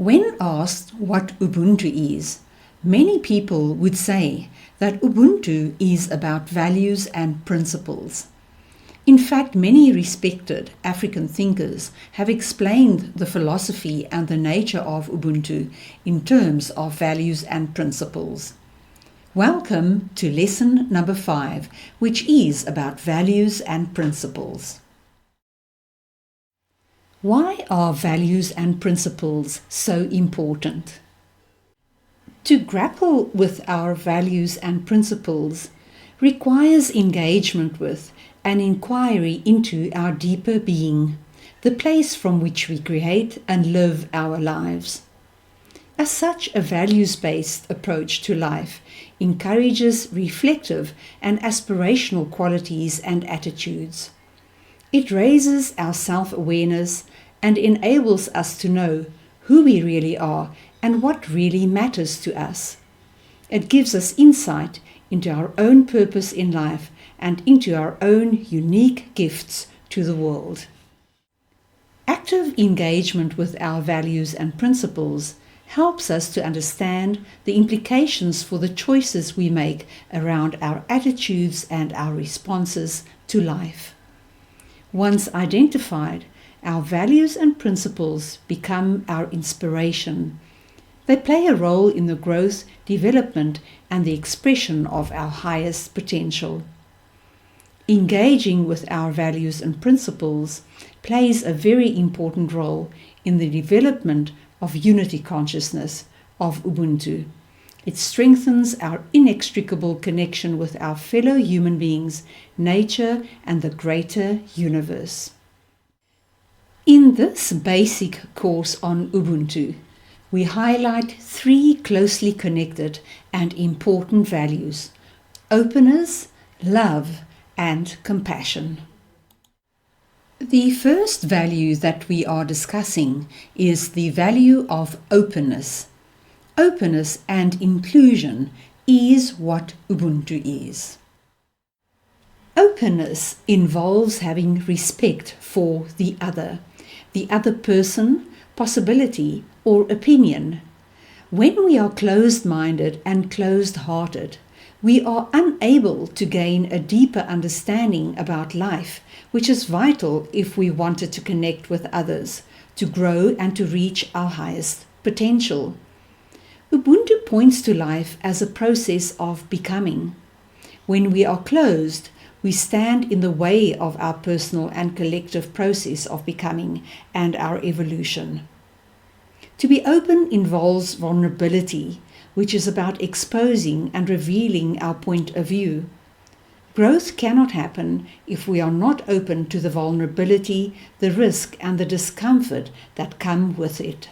When asked what Ubuntu is, many people would say that Ubuntu is about values and principles. In fact, many respected African thinkers have explained the philosophy and the nature of Ubuntu in terms of values and principles. Welcome to lesson number 5, which is about values and principles. Why are values and principles so important? To grapple with our values and principles requires engagement with and inquiry into our deeper being, the place from which we create and live our lives. As such, a values-based approach to life encourages reflective and aspirational qualities and attitudes. It raises our self-awareness and enables us to know who we really are and what really matters to us. It gives us insight into our own purpose in life and into our own unique gifts to the world. Active engagement with our values and principles helps us to understand the implications for the choices we make around our attitudes and our responses to life. Once identified, our values and principles become our inspiration. They play a role in the growth, development, and the expression of our highest potential. Engaging with our values and principles plays a very important role in the development of unity consciousness of Ubuntu. It strengthens our inextricable connection with our fellow human beings, nature, and the greater universe. In this basic course on Ubuntu, we highlight 3 closely connected and important values: openness, love, and compassion. The first value that we are discussing is the value of openness. Openness and inclusion is what Ubuntu is. Openness involves having respect for the other person, possibility, or opinion. When we are closed-minded and closed-hearted, we are unable to gain a deeper understanding about life, which is vital if we wanted to connect with others, to grow and to reach our highest potential. Ubuntu points to life as a process of becoming. When we are closed, we stand in the way of our personal and collective process of becoming and our evolution. To be open involves vulnerability, which is about exposing and revealing our point of view. Growth cannot happen if we are not open to the vulnerability, the risk, and the discomfort that come with it.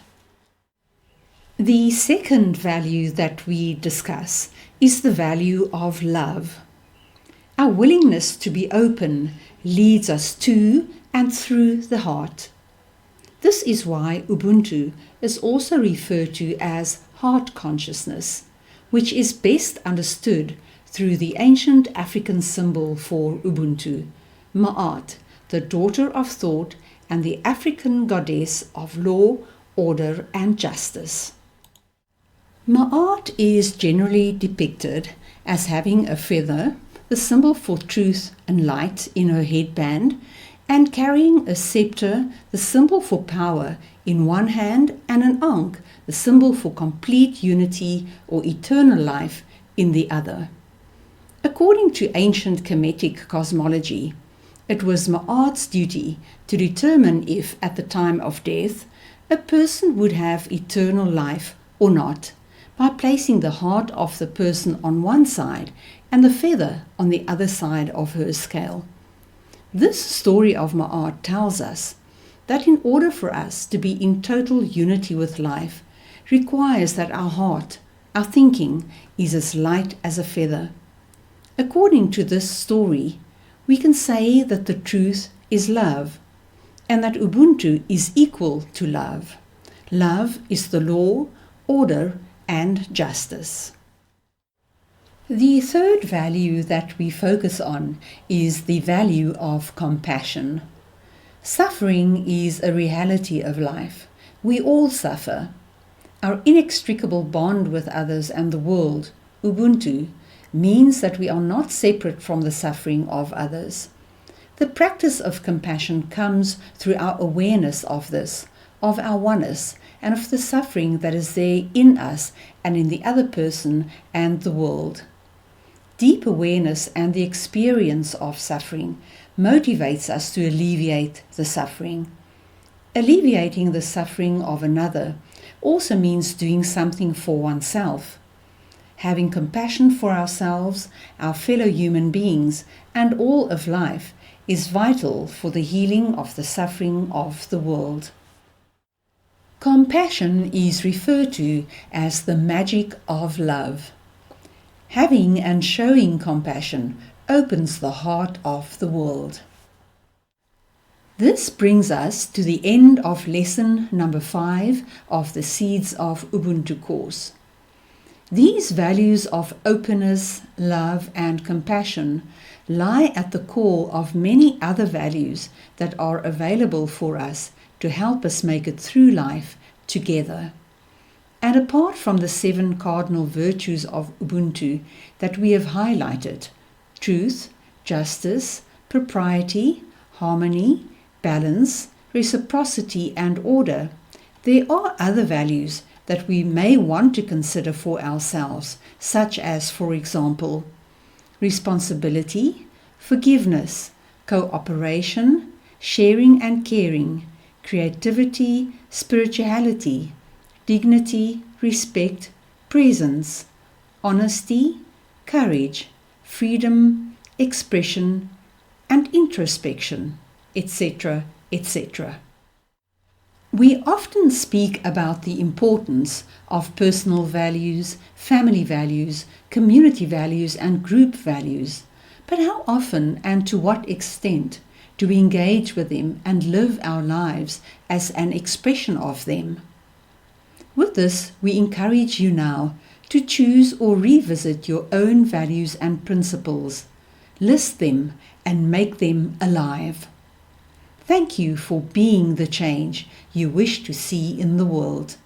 The second value that we discuss is the value of love. Our willingness to be open leads us to and through the heart. This is why Ubuntu is also referred to as heart consciousness, which is best understood through the ancient African symbol for Ubuntu, Ma'at, the daughter of thought and the African goddess of law, order, and justice. Ma'at is generally depicted as having a feather, the symbol for truth and light, in her headband, and carrying a scepter, the symbol for power, in one hand, and an ankh, the symbol for complete unity or eternal life, in the other. According to ancient Kemetic cosmology, it was Ma'at's duty to determine if, at the time of death, a person would have eternal life or not, by placing the heart of the person on one side and the feather on the other side of her scale. This story of Ma'at tells us that in order for us to be in total unity with life, requires that our heart, our thinking, is as light as a feather. According to this story, we can say that the truth is love, and that Ubuntu is equal to love. Love is the law, order, and justice. The third value that we focus on is the value of compassion. Suffering is a reality of life. We all suffer. Our inextricable bond with others and the world, uBuntu, means that we are not separate from the suffering of others. The practice of compassion comes through our awareness of this, of our oneness, and of the suffering that is there in us and in the other person and the world. Deep awareness and the experience of suffering motivates us to alleviate the suffering. Alleviating the suffering of another also means doing something for oneself. Having compassion for ourselves, our fellow human beings, and all of life is vital for the healing of the suffering of the world. Compassion is referred to as the magic of love. Having and showing compassion opens the heart of the world. This brings us to the end of lesson number 5 of the Seeds of Ubuntu course. These values of openness, love, and compassion lie at the core of many other values that are available for us to help us make it through life together. And apart from the 7 cardinal virtues of Ubuntu that we have highlighted, truth, justice, propriety, harmony, balance, reciprocity, and order, there are other values that we may want to consider for ourselves, such as, for example, responsibility, forgiveness, cooperation, sharing and caring, creativity, spirituality, dignity, respect, presence, honesty, courage, freedom, expression, and introspection, etc., etc. We often speak about the importance of personal values, family values, community values, and group values. But how often and to what extent do we engage with them and live our lives as an expression of them? With this, we encourage you now to choose or revisit your own values and principles, list them, and make them alive. Thank you for being the change you wish to see in the world.